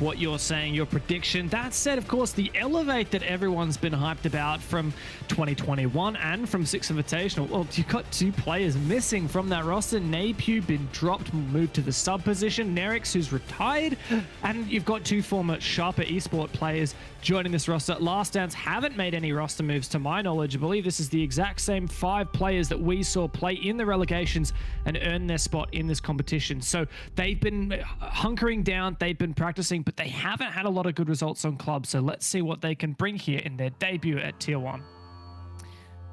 what you're saying, your prediction. That said, of course, the Elevate that everyone's been hyped about from 2021 and from Six Invitational. Well, you've got 2 players missing from that roster. Napew been dropped, moved to the sub position. Nerix, who's retired. And you've got 2 former Sharper Esport players joining this roster. Last Dance haven't made any roster moves to my knowledge. I believe this is the exact same 5 players that we saw play in the relegations and earn their spot in this competition. So they've been hunkering down, they've been practicing, but they haven't had a lot of good results on clubs. So let's see what they can bring here in their debut at Tier 1.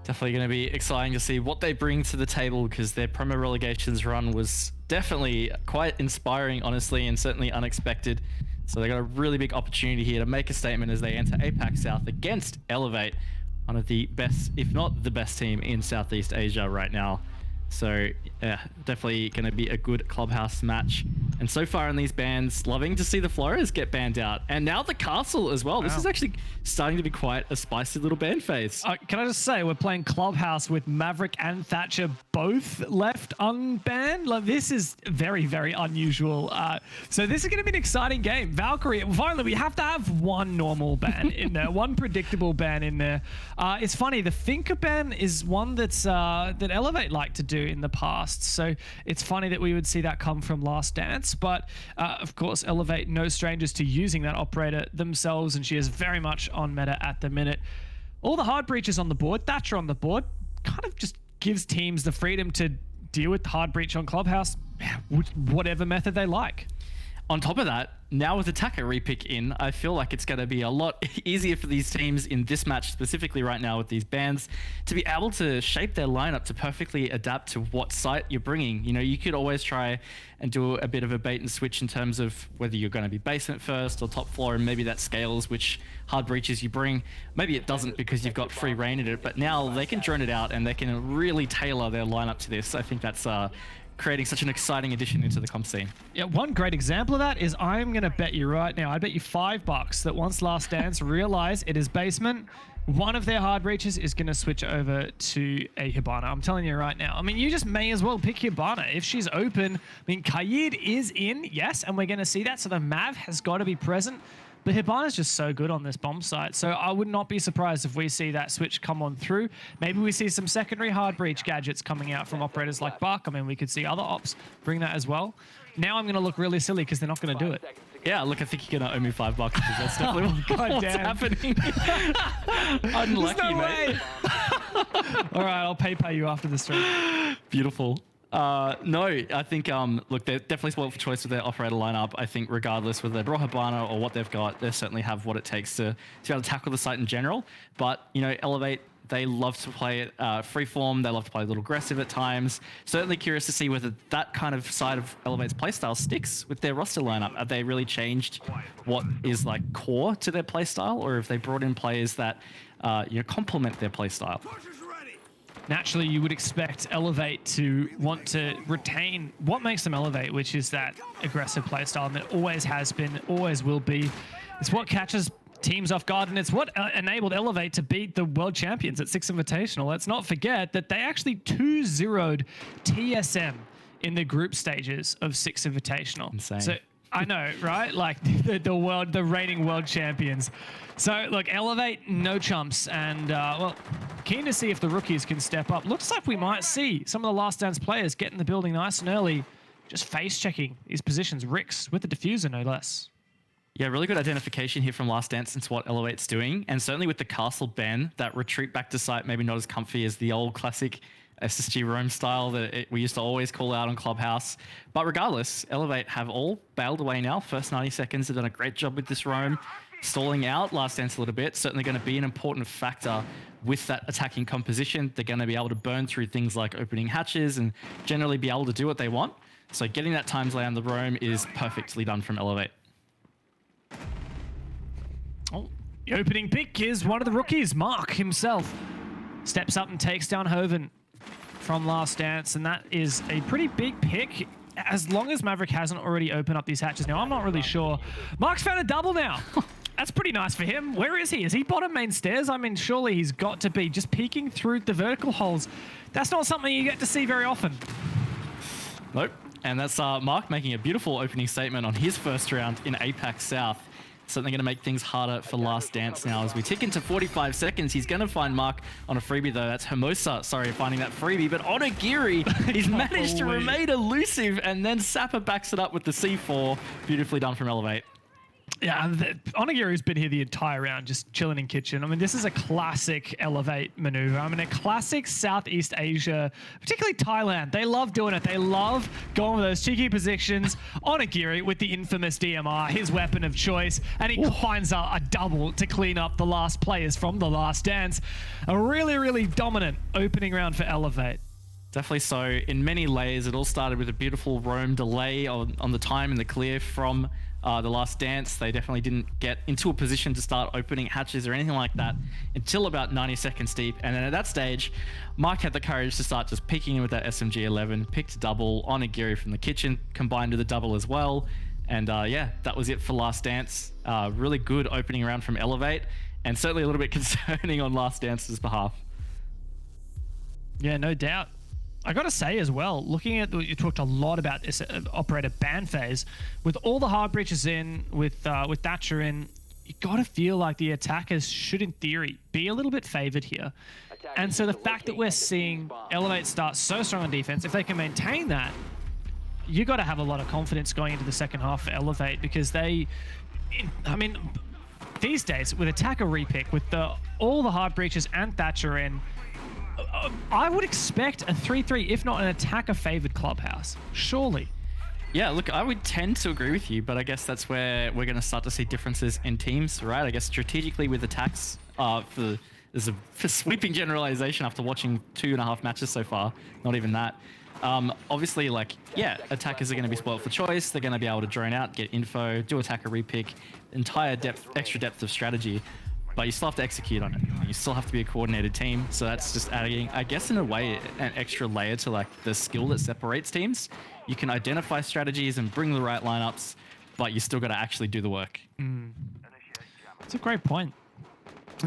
Definitely going to be exciting to see what they bring to the table, because their promo relegations run was definitely quite inspiring, honestly, and certainly unexpected. So they got a really big opportunity here to make a statement as they enter APAC South against Elevate, one of the best, if not the best team in Southeast Asia right now. So yeah, definitely going to be a good clubhouse match. And so far in these bans, loving to see the Flores get banned out. And now the Castle as well. Wow. This is actually starting to be quite a spicy little ban phase. Can I just say, we're playing clubhouse with Maverick and Thatcher both left unbanned. Like, this is very, very unusual. So this is going to be an exciting game. Valkyrie, finally, we have to have one normal ban in there, one predictable ban in there. It's funny, the Thinker ban is one that's that Elevate like to do in the past. So it's funny that we would see that come from Last Dance, but of course Elevate no strangers to using that operator themselves, and she is very much on meta at the minute. All the hard breaches on the board, Thatcher on the board, kind of just gives teams the freedom to deal with hard breach on Clubhouse with whatever method they like. On top of that, now with Attacker repick in, I feel like it's going to be a lot easier for these teams in this match, specifically right now with these bans, to be able to shape their lineup to perfectly adapt to what site you're bringing. You know, you could always try and do a bit of a bait and switch in terms of whether you're going to be basement first or top floor, and maybe that scales which hard breaches you bring. Maybe it doesn't because you've got free reign in it, but now they can drone it out and they can really tailor their lineup to this. I think that's creating such an exciting addition into the comp scene. Yeah, one great example of that is I'm going to bet you right now, I bet you $5 that once Last Dance realize it is basement, one of their hard breaches is going to switch over to a Hibana. I'm telling you right now. I mean, you just may as well pick Hibana. If she's open, I mean, Kaid is in, yes, and we're going to see that, so the Mav has got to be present. But Hibana's just so good on this bomb site, so I would not be surprised if we see that switch come on through. Maybe we see some secondary hard breach gadgets coming out from operators like Buck. I mean, we could see other ops bring that as well. Now I'm going to look really silly because they're not going to do it. Yeah, look, I think you're going to owe me $5 because that's definitely what's happening. Unlucky, no mate. All right, I'll pay you after the stream. Beautiful. No, I think, look, they're definitely spoiled for choice with their operator lineup. I think regardless whether they brought Hibana or what they've got, they certainly have what it takes to be able to tackle the site in general. But, you know, Elevate, they love to play it freeform. They love to play a little aggressive at times. Certainly curious to see whether that kind of side of Elevate's playstyle sticks with their roster lineup. Have they really changed what is like core to their playstyle, or if they brought in players that you know, complement their playstyle? Naturally, you would expect Elevate to want to retain what makes them Elevate, which is that aggressive playstyle, and it always has been, always will be. It's what catches teams off guard, and it's what enabled Elevate to beat the world champions at Six Invitational. Let's not forget that they actually 2-0'd TSM in the group stages of Six Invitational. Insane. So I know, right? Like the reigning world champions. So look, Elevate, no chumps, and well, keen to see if the rookies can step up. Looks like we might see some of the Last Dance players get in the building nice and early, just face checking his positions. Rix with the diffuser, no less. Yeah, really good identification here from Last Dance into what Elevate's doing, and certainly with the Castle ban, that retreat back to site maybe not as comfy as the old classic SSG roam style that we used to always call out on Clubhouse. But regardless, Elevate have all bailed away now. First 90 seconds, they've done a great job with this roam. Stalling out Last Dance a little bit, certainly going to be an important factor with that attacking composition. They're going to be able to burn through things like opening hatches and generally be able to do what they want. So getting that time delay on the roam is perfectly done from Elevate. Oh, the opening pick is one of the rookies, Mark himself. Steps up and takes down Hoven from Last Dance, and that is a pretty big pick, as long as Maverick hasn't already opened up these hatches. Now, I'm not really sure. Mark's found a double now. That's pretty nice for him. Where is he? Is he bottom main stairs? I mean, surely he's got to be just peeking through the vertical holes. That's not something you get to see very often. Nope. And that's Mark making a beautiful opening statement on his first round in APAC South. Certainly going to make things harder for Last Dance now. As we tick into 45 seconds, he's going to find Mark on a freebie, though. That's Hermosa, sorry, finding that freebie. But Onigiri, he's managed to remain elusive, and then Sapper backs it up with the C4. Beautifully done from Elevate. Yeah, Onigiri's been here the entire round, just chilling in kitchen. I mean, this is a classic Elevate maneuver. I mean, a classic Southeast Asia, particularly Thailand. They love doing it. They love going with those cheeky positions. Onigiri with the infamous DMR, his weapon of choice, and he finds a double to clean up the last players from the Last Dance. A really, really dominant opening round for Elevate. Definitely so. In many layers, it all started with a beautiful roam delay on the time and the clear from the Last Dance. They definitely didn't get into a position to start opening hatches or anything like that until about 90 seconds deep. And then at that stage, Mike had the courage to start just peeking in with that SMG-11, picked a double on Onigiri from the kitchen, combined with a double as well. And yeah, that was it for Last Dance. Really good opening round from Elevate, and certainly a little bit concerning on Last Dance's behalf. Yeah, no doubt. I got to say as well, looking at, you talked a lot about this operator ban phase, with all the hard breaches in, with Thatcher in, you got to feel like the attackers should, in theory, be a little bit favored here. And so the fact that we're seeing Elevate start so strong on defense, if they can maintain that, you got to have a lot of confidence going into the second half for Elevate, because they, I mean, these days with attacker repick, with all the hard breaches and Thatcher in, I would expect a 3-3, if not an attacker-favored clubhouse. Surely. Yeah, look, I would tend to agree with you, but I guess that's where we're going to start to see differences in teams, right? I guess strategically with attacks, there's a sweeping generalization after watching 2.5 matches so far. Not even that. Obviously, like, yeah, attackers are going to be spoiled for choice. They're going to be able to drone out, get info, do attacker repick, extra depth of strategy. But you still have to execute on it. You still have to be a coordinated team. So that's just adding, I guess, in a way, an extra layer to like the skill that separates teams. You can identify strategies and bring the right lineups, but you still got to actually do the work. That's a great point.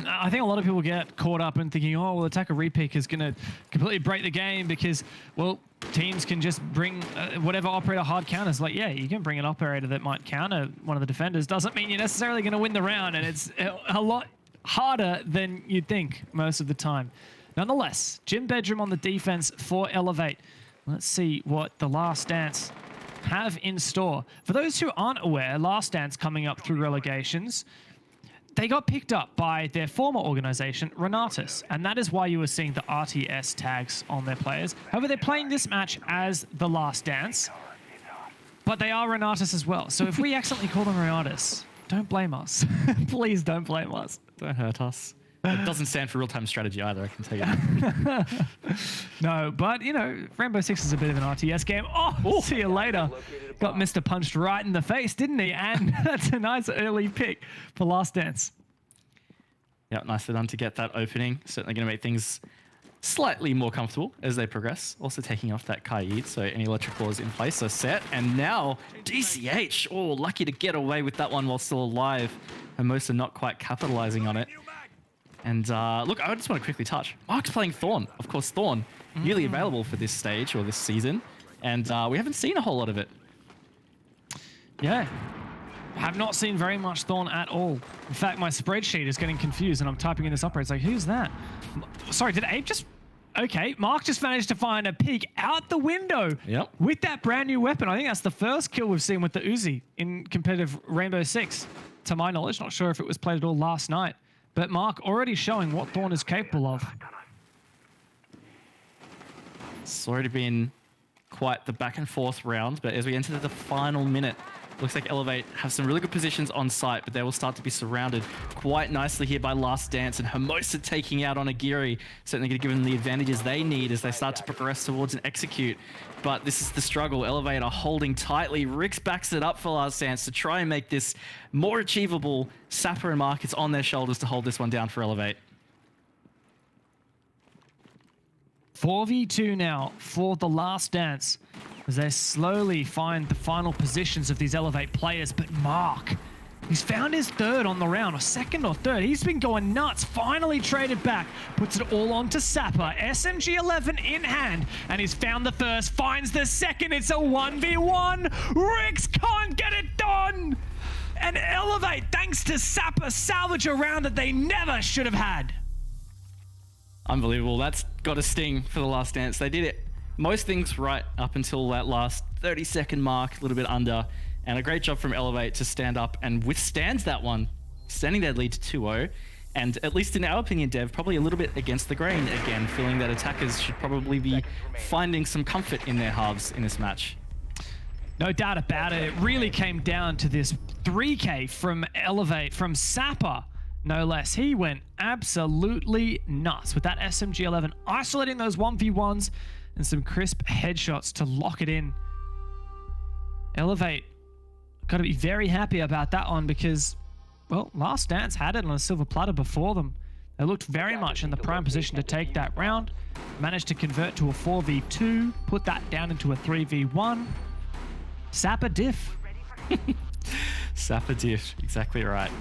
I think a lot of people get caught up in thinking, oh, well, attacker repick is going to completely break the game because, well, teams can just bring whatever operator hard counters. Like, yeah, you can bring an operator that might counter one of the defenders. Doesn't mean you're necessarily going to win the round, and it's a lot harder than you'd think most of the time. Nonetheless, Jim Bedroom on the defense for Elevate. Let's see what the Last Dance have in store. For those who aren't aware, Last Dance coming up through relegations, they got picked up by their former organization, Renatus, and that is why you were seeing the RTS tags on their players. However, they're playing this match as the Last Dance, but they are Renatus as well. So if we accidentally call them Renatus, don't blame us. Please don't blame us. Don't hurt us. It doesn't stand for real-time strategy either, I can tell you that. No, but, you know, Rainbow Six is a bit of an RTS game. Oh, see you later. Got Mr. Punched right in the face, didn't he? And that's a nice early pick for Last Dance. Yeah, nicely done to get that opening. Certainly going to make things slightly more comfortable as they progress. Also taking off that Kaid, so any electrical is in place. So set, and now DCH. Oh, lucky to get away with that one while still alive. Hermosa not quite capitalizing on it. And look, I just want to quickly touch. Mark's playing Thorn. Of course, Thorn, newly available for this stage or this season. And we haven't seen a whole lot of it. Yeah. Have not seen very much Thorn at all. In fact, my spreadsheet is getting confused and I'm typing in this operator. It's like, who's that? Sorry, did Abe just... Okay, Mark just managed to find a peek out the window with that brand new weapon. I think that's the first kill we've seen with the Uzi in competitive Rainbow Six, to my knowledge. Not sure if it was played at all last night. But Mark already showing what Thorn is capable of. It's already been quite the back and forth round, but as we enter the final minute, looks like Elevate have some really good positions on site, but they will start to be surrounded quite nicely here by Last Dance, and Hermosa taking out Onigiri, certainly going to give them the advantages they need as they start to progress towards and execute. But this is the struggle. Elevate are holding tightly. Rix backs it up for Last Dance to try and make this more achievable. Sapper and Mark, it's on their shoulders to hold this one down for Elevate. 4v2 now for the Last Dance as they slowly find the final positions of these Elevate players. But Mark He's found his third on the round, or second or third. He's been going nuts. Finally traded back. Puts it all on to Sapper. SMG-11 in hand. And he's found the first. Finds the second. It's a 1v1. Rix can't get it done. And Elevate, thanks to Sapper, salvage a round that they never should have had. Unbelievable. That's got a sting for the Last Dance. They did it. Most things right up until that last 30-second mark, a little bit under. And a great job from Elevate to stand up and withstand that one, standing their lead to 2-0. And at least in our opinion, Dev, probably a little bit against the grain again, feeling that attackers should probably be finding some comfort in their halves in this match. No doubt about it. It really came down to this 3K from Elevate, from Sapper, no less. He went absolutely nuts with that SMG-11, isolating those 1v1s and some crisp headshots to lock it in. Elevate got to be very happy about that one because, well, Last Dance had it on a silver platter before them. They looked very much in the prime position to take that round, managed to convert to a 4v2, put that down into a 3v1. Sapper diff. Sapper diff, exactly right.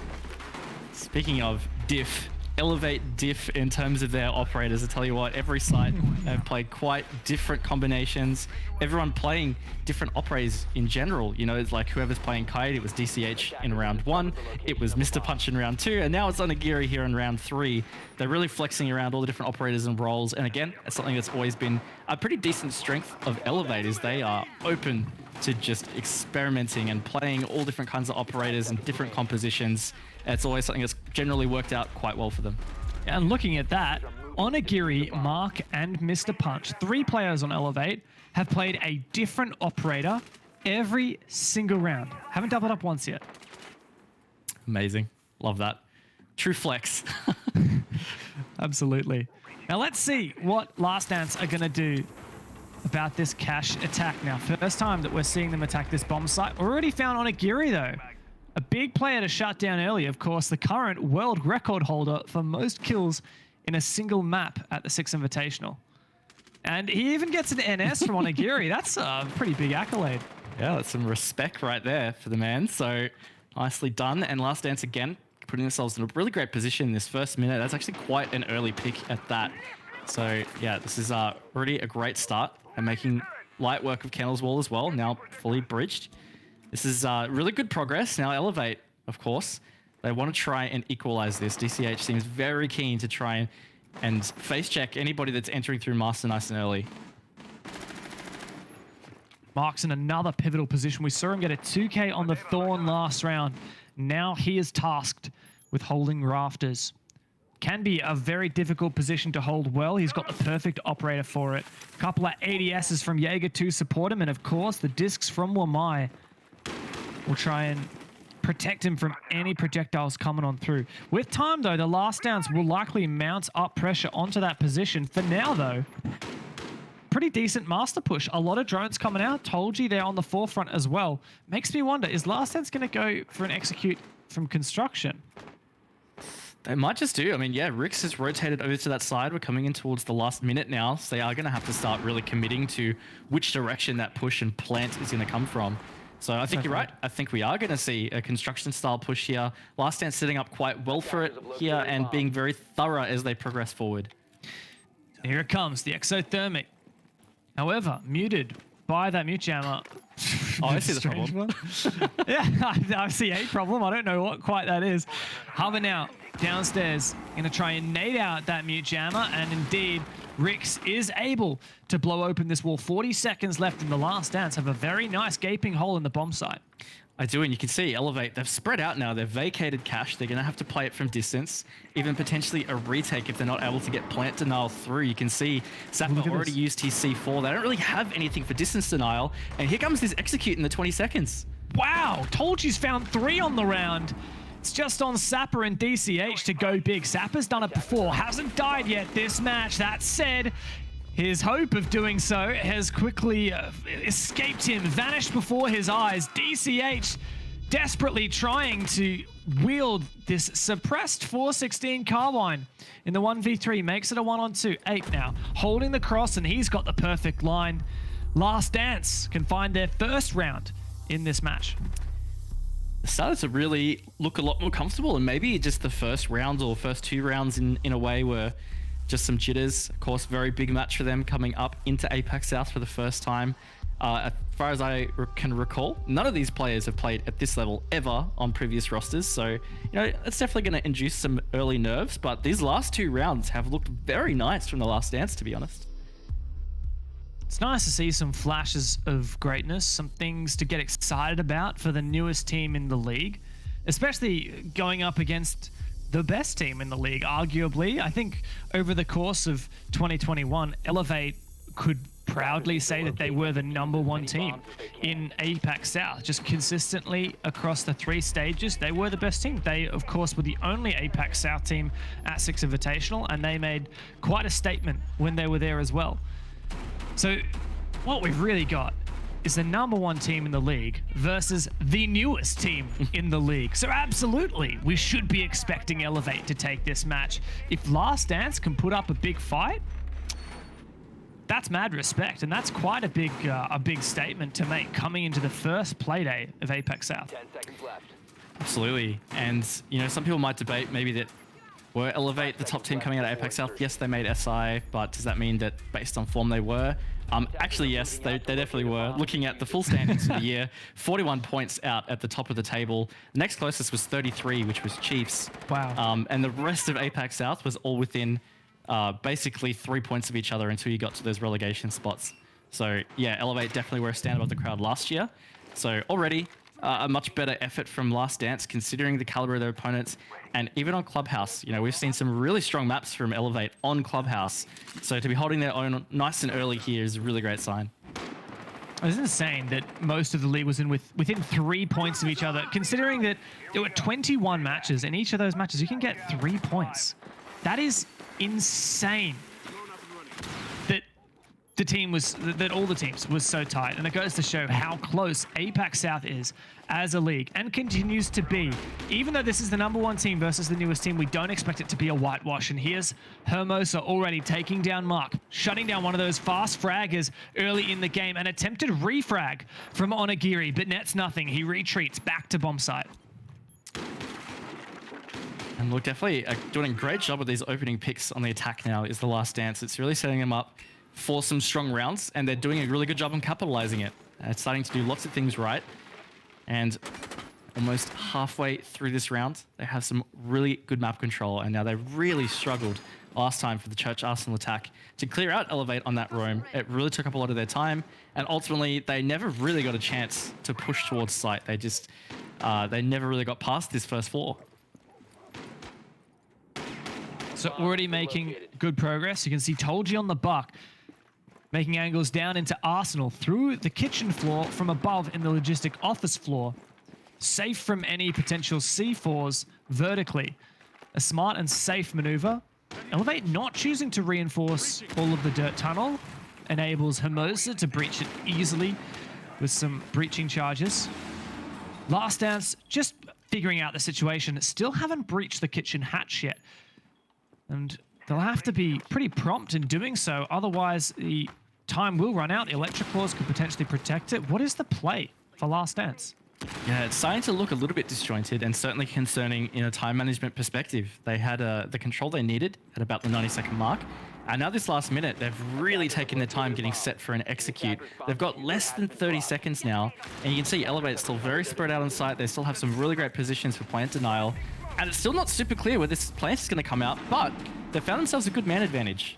Speaking of diff, Elevate diff in terms of their operators. I tell you what, every side have played quite different combinations. Everyone playing different operators in general. You know, it's like whoever's playing Kite, it was DCH in round 1, it was Mr. Punch in round 2, and now it's Onigiri here in round 3. They're really flexing around all the different operators and roles. And again, it's something that's always been a pretty decent strength of Elevate is they are open to just experimenting and playing all different kinds of operators and different compositions. It's always something that's generally worked out quite well for them. And looking at that, Onigiri, Mark, and Mr. Punch, 3 players on Elevate, have played a different operator every single round. Haven't doubled up once yet. Amazing. Love that. True flex. Absolutely. Now let's see what Last Dance are going to do about this cash attack now. First time that we're seeing them attack this bomb site. Already found Onigiri though. A big player to shut down early, of course, the current world record holder for most kills in a single map at the 6 Invitational. And he even gets an NS from Onigiri. That's a pretty big accolade. Yeah, that's some respect right there for the man. So nicely done. And Last Dance again, putting themselves in a really great position in this first minute. That's actually quite an early pick at that. So yeah, this is already a great start and making light work of Kennel's Wall as well, now fully breached. This is really good progress. Now Elevate, of course, they want to try and equalize this. DCH seems very keen to try and face check anybody that's entering through Master nice and early. Mark's in another pivotal position. We saw him get a 2K on the Thorn last round. Now he is tasked with holding Rafters. Can be a very difficult position to hold well. He's got the perfect operator for it. A couple of ADSs from Jaeger to support him, and of course the discs from Wamai will try and protect him from any projectiles coming on through. With time though, the Last Dance will likely mount up pressure onto that position. For now though, pretty decent master push. A lot of drones coming out. Told you they're on the forefront as well. Makes me wonder, is Last Dance going to go for an execute from construction? They might just do. I mean, yeah, Rix has rotated over to that side. We're coming in towards the last minute now, so they are going to have to start really committing to which direction that push and plant is going to come from. So I think you're right. I think we are going to see a construction style push here. Last Dance setting up quite well for it here and being very thorough as they progress forward. Here it comes, the exothermic. However, muted by that mute jammer. Oh, I see the problem. Yeah, I see a problem. I don't know what quite that is. Hover now, downstairs. Going to try and nade out that mute jammer. And indeed, Rix is able to blow open this wall. 40 seconds left in the Last Dance. Have a very nice gaping hole in the bomb site. I do, and you can see Elevate, they've spread out now. They've vacated cache. They're going to have to play it from distance, even potentially a retake if they're not able to get plant denial through. You can see Sapper already used his C4. They don't really have anything for distance denial, and here comes this execute in the 20 seconds. Wow, told you's found 3 on the round. It's just on Sapper and DCH to go big. Sapper's done it before, hasn't died yet this match. That said, his hope of doing so has quickly escaped him, vanished before his eyes. DCH desperately trying to wield this suppressed 416 carbine in the 1v3, makes it a 1-on-2. Ape now holding the cross, and he's got the perfect line. Last Dance can find their first round in this match. started to really look a lot more comfortable, and maybe just the first round or first 2 rounds in a way were just some jitters. Of course, very big match for them coming up into APAC South for the first time. As far as I can recall, none of these players have played at this level ever on previous rosters, so you know it's definitely going to induce some early nerves, but these last 2 rounds have looked very nice from the Last Dance, to be honest. It's nice to see some flashes of greatness, some things to get excited about for the newest team in the league, especially going up against the best team in the league, arguably. I think over the course of 2021, Elevate could proudly say that they were the #1 team in APAC South. Just consistently across the 3 stages, they were the best team. They, of course, were the only APAC South team at 6 Invitational, and they made quite a statement when they were there as well. So what we've really got is the #1 team in the league versus the newest team in the league. So absolutely, we should be expecting Elevate to take this match. If Last Dance can put up a big fight, that's mad respect, and that's quite a big statement to make coming into the first Playday of APAC South. 10 seconds left. Absolutely, and you know, some people might debate maybe that were Elevate the top team coming out of APAC South? Yes, they made SI, but does that mean that based on form they were? Actually, yes, they definitely were. Looking at the full standings for the year, 41 points out at the top of the table. The next closest was 33, which was Chiefs. Wow. And the rest of APAC South was all within basically 3 points of each other until you got to those relegation spots. So yeah, Elevate definitely were a stand above the crowd last year. So already a much better effort from Last Dance considering the caliber of their opponents, and even on Clubhouse, you know, we've seen some really strong maps from Elevate on Clubhouse. So to be holding their own nice and early here is a really great sign. It's insane that most of the league was within 3 points of each other, considering that there were 21 matches, and each of those matches you can get 3 points. That is insane. That all the teams was so tight, and it goes to show how close APAC South is as a league and continues to be. Even though this is the #1 team versus the newest team, we don't expect it to be a whitewash. And here's Hermosa already taking down Mark, shutting down one of those fast fraggers early in the game. An attempted refrag from Onigiri, but nets nothing. He retreats back to bomb site. And look, definitely doing a great job with these opening picks on the attack now is the Last Dance. It's really setting them up for some strong rounds, and they're doing a really good job on capitalizing it. It's starting to do lots of things right, and almost halfway through this round, they have some really good map control, and now they really struggled last time for the Church Arsenal attack to clear out Elevate on that roam. It really took up a lot of their time, and ultimately, they never really got a chance to push towards site. They never really got past this first floor. So already making good progress. You can see Tolji on the buck, making angles down into Arsenal through the kitchen floor from above in the logistic office floor. Safe from any potential C4s vertically. A smart and safe maneuver. Elevate not choosing to reinforce all of the dirt tunnel enables Hermosa to breach it easily with some breaching charges. Last Dance just figuring out the situation. Still haven't breached the kitchen hatch yet. And they'll have to be pretty prompt in doing so, otherwise the time will run out. The electric claws could potentially protect it. What is the play for Last Dance? Yeah, it's starting to look a little bit disjointed and certainly concerning in a time management perspective. They had the control they needed at about the 90-second mark. And now this last minute, they've really taken their time getting set for an execute. They've got less than 30 seconds now, and you can see Elevate still very spread out on site. They still have some really great positions for plant denial. And it's still not super clear where this plant is going to come out, but they've found themselves a good man advantage.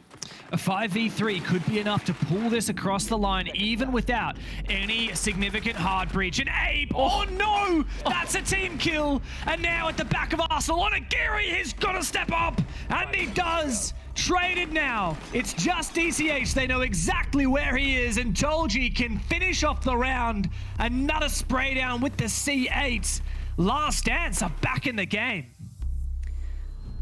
A 5v3 could be enough to pull this across the line, even without any significant hard breach. And Abe, oh no! That's a team kill! And now at the back of Arsenal, Onigiri, he's got to step up! And he does! Traded now. It's just DCH. They know exactly where he is, and Tolji can finish off the round. Another spray down with the C8. Last Dance are back in the game.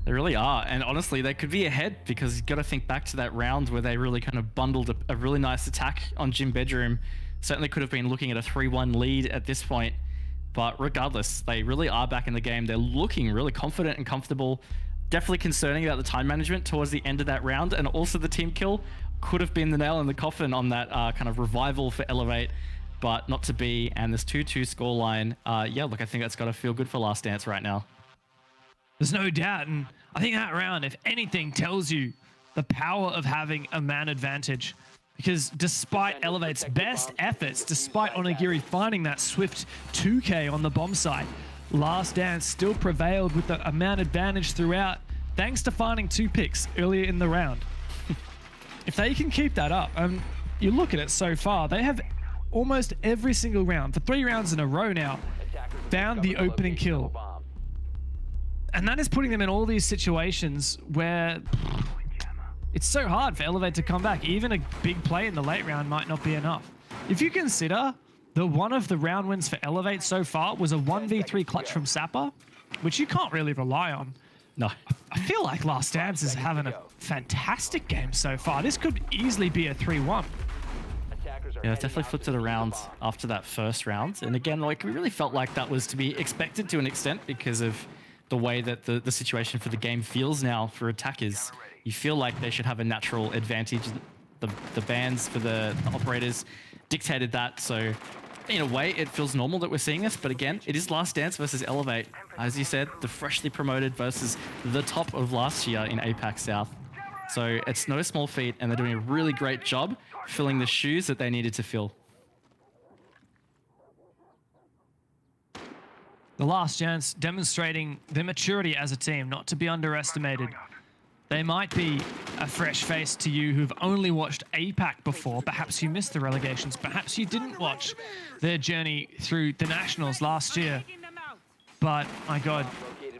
They really are, and honestly, they could be ahead because you've got to think back to that round where they really kind of bundled a really nice attack on Gym Bedroom. Certainly could have been looking at a 3-1 lead at this point, but regardless, they really are back in the game. They're looking really confident and comfortable. Definitely concerning about the time management towards the end of that round, and also the team kill could have been the nail in the coffin on that kind of revival for Elevate. but not to be. And this 2-2 scoreline, yeah, look, I think that's got to feel good for Last Dance right now. There's no doubt, and I think that round, if anything, tells you the power of having a man advantage. Because despite Elevate's best efforts, despite Onigiri finding that swift 2K on the bomb site, Last Dance still prevailed with a man advantage throughout, thanks to finding 2 picks earlier in the round. If they can keep that up, you look at it so far, they have almost every single round, for 3 rounds in a row now, found the opening kill. And that is putting them in all these situations where it's so hard for Elevate to come back. Even a big play in the late round might not be enough. If you consider that one of the round wins for Elevate so far was a 1v3 clutch from Sapper, which you can't really rely on. No. I feel like Last Dance is having a fantastic game so far. This could easily be a 3-1. Yeah, it definitely flipped it around after that first round. And again, like, we really felt like that was to be expected to an extent because of the way that the situation for the game feels now for attackers. You feel like they should have a natural advantage. The bans for the operators dictated that. So in a way, it feels normal that we're seeing this. But again, it is Last Dance versus Elevate. As you said, the freshly promoted versus the top of last year in APAC South. So it's no small feat, and they're doing a really great job filling the shoes that they needed to fill. The Last Dance demonstrating their maturity as a team, not to be underestimated. They might be a fresh face to you who've only watched APAC before. Perhaps you missed the relegations. Perhaps you didn't watch their journey through the Nationals last year. But, my God,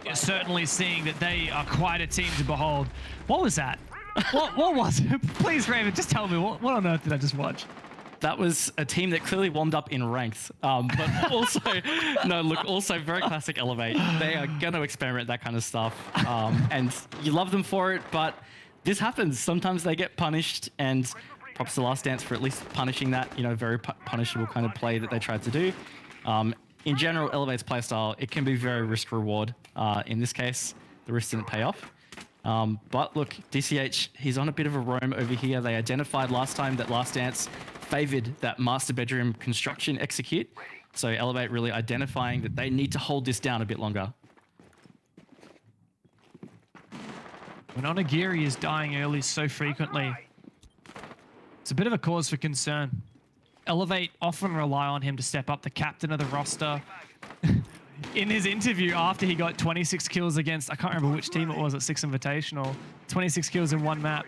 you're certainly seeing that they are quite a team to behold. What was that? What was it? Please, Raven, just tell me, what on earth did I just watch? That was a team that clearly warmed up in ranked, but also, no, look, also very classic Elevate. They are going to experiment that kind of stuff, and you love them for it, but this happens. Sometimes they get punished, and props to Last Dance for at least punishing that, you know, very punishable kind of play that they tried to do. In general, Elevate's playstyle, it can be very risk-reward. In this case, the risk didn't pay off. But look, DCH, he's on a bit of a roam over here. They identified last time that Last Dance favored that master bedroom construction execute. So Elevate really identifying that they need to hold this down a bit longer. When Onigiri is dying early so frequently, it's a bit of a cause for concern. Elevate often rely on him to step up, the captain of the roster. In his interview after he got 26 kills against, I can't remember which team it was at 6 Invitational, 26 kills in one map.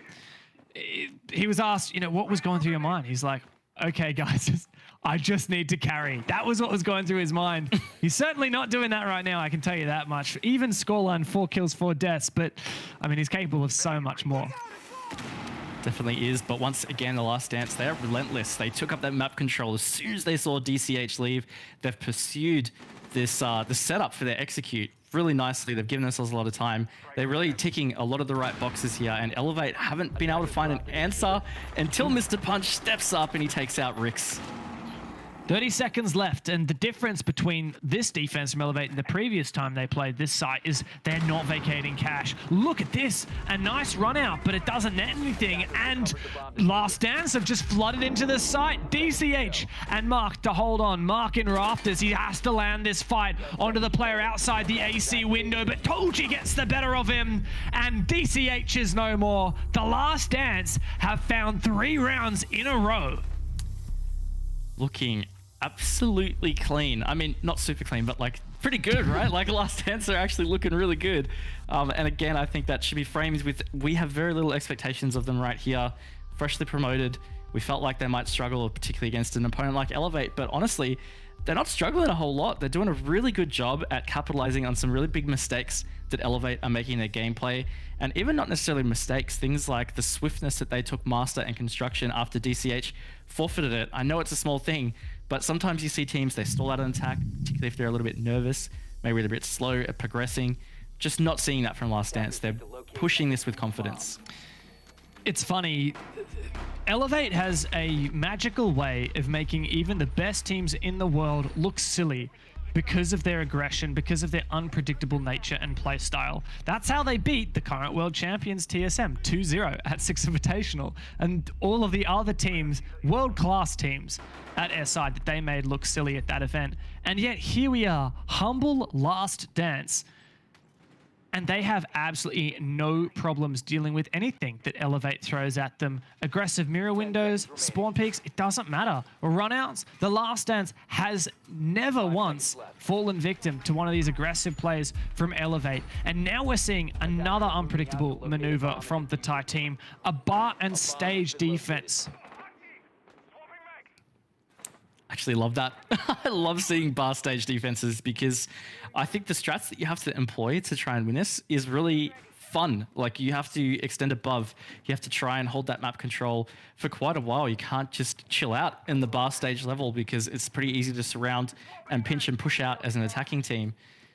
He was asked, you know, what was going through your mind? He's like, okay, guys, I just need to carry. That was what was going through his mind. He's certainly not doing that right now, I can tell you that much. Even scoreline, 4 kills, 4 deaths, but I mean, he's capable of so much more. Definitely is, but once again, the Last Dance, they're relentless. They took up that map control as soon as they saw DCH leave. They've pursued this the setup for their execute really nicely. They've given themselves a lot of time. They're really ticking a lot of the right boxes here, and Elevate haven't been able to find an answer until Mr. Punch steps up and he takes out Rix. 30 seconds left, and the difference between this defense from Elevate and the previous time they played this site is they're not vacating cash. Look at this, a nice run out, but it doesn't net anything, and Last Dance have just flooded into the site. DCH and Mark to hold on. Mark in rafters, he has to land this fight onto the player outside the AC window, but Toji gets the better of him, and DCH is no more. The Last Dance have found 3 rounds in a row. Looking absolutely clean. I mean, not super clean, but like pretty good, right? Like Last Dance are actually looking really good. And again, I think that should be framed with, we have very little expectations of them right here. Freshly promoted. We felt like they might struggle, particularly against an opponent like Elevate, but honestly, they're not struggling a whole lot. They're doing a really good job at capitalizing on some really big mistakes that Elevate are making in their gameplay. And even not necessarily mistakes, things like the swiftness that they took Master and Construction after DCH forfeited it. I know it's a small thing, but sometimes you see teams, they stall out an attack, particularly if they're a little bit nervous, maybe they're a bit slow at progressing. Just not seeing that from Last Dance. They're pushing this with confidence. It's funny. Elevate has a magical way of making even the best teams in the world look silly because of their aggression, because of their unpredictable nature and play style. That's how they beat the current world champions TSM 2-0 at Six Invitational, and all of the other teams, world-class teams at SI that they made look silly at that event. And yet here we are, humble last dance. And they have absolutely no problems dealing with anything that Elevate throws at them. Aggressive mirror windows, spawn peaks, it doesn't matter. Runouts, the Last Dance has never once fallen victim to one of these aggressive plays from Elevate. And now we're seeing another unpredictable maneuver from the Thai team, a bar and stage defense. Actually love that. I love seeing bar stage defenses because I think the strats that you have to employ to try and win this is really fun. Like, you have to extend above, you have to try and hold that map control for quite a while. You can't just chill out in the bar stage level because it's pretty easy to surround and pinch and push out as an attacking team.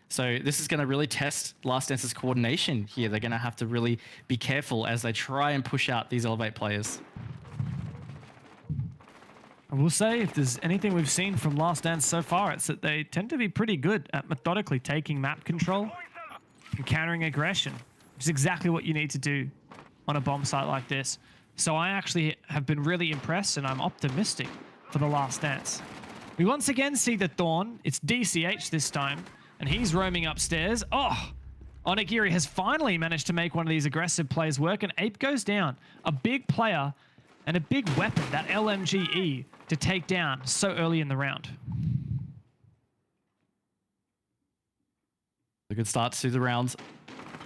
So this is going to really test Last Dance's coordination here. They're going to have to really be careful as they try and push out these Elevate players. I will say, if there's anything we've seen from Last Dance so far, it's that they tend to be pretty good at methodically taking map control and countering aggression, which is exactly what you need to do on a bomb site like this. So I actually have been really impressed, and I'm optimistic for the Last Dance. We once again see the Thorn. It's DCH this time, and he's roaming upstairs. Oh! Onigiri has finally managed to make one of these aggressive plays work, and Ape goes down. A big player and a big weapon, that LMGE, to take down so early in the round. A good start to the round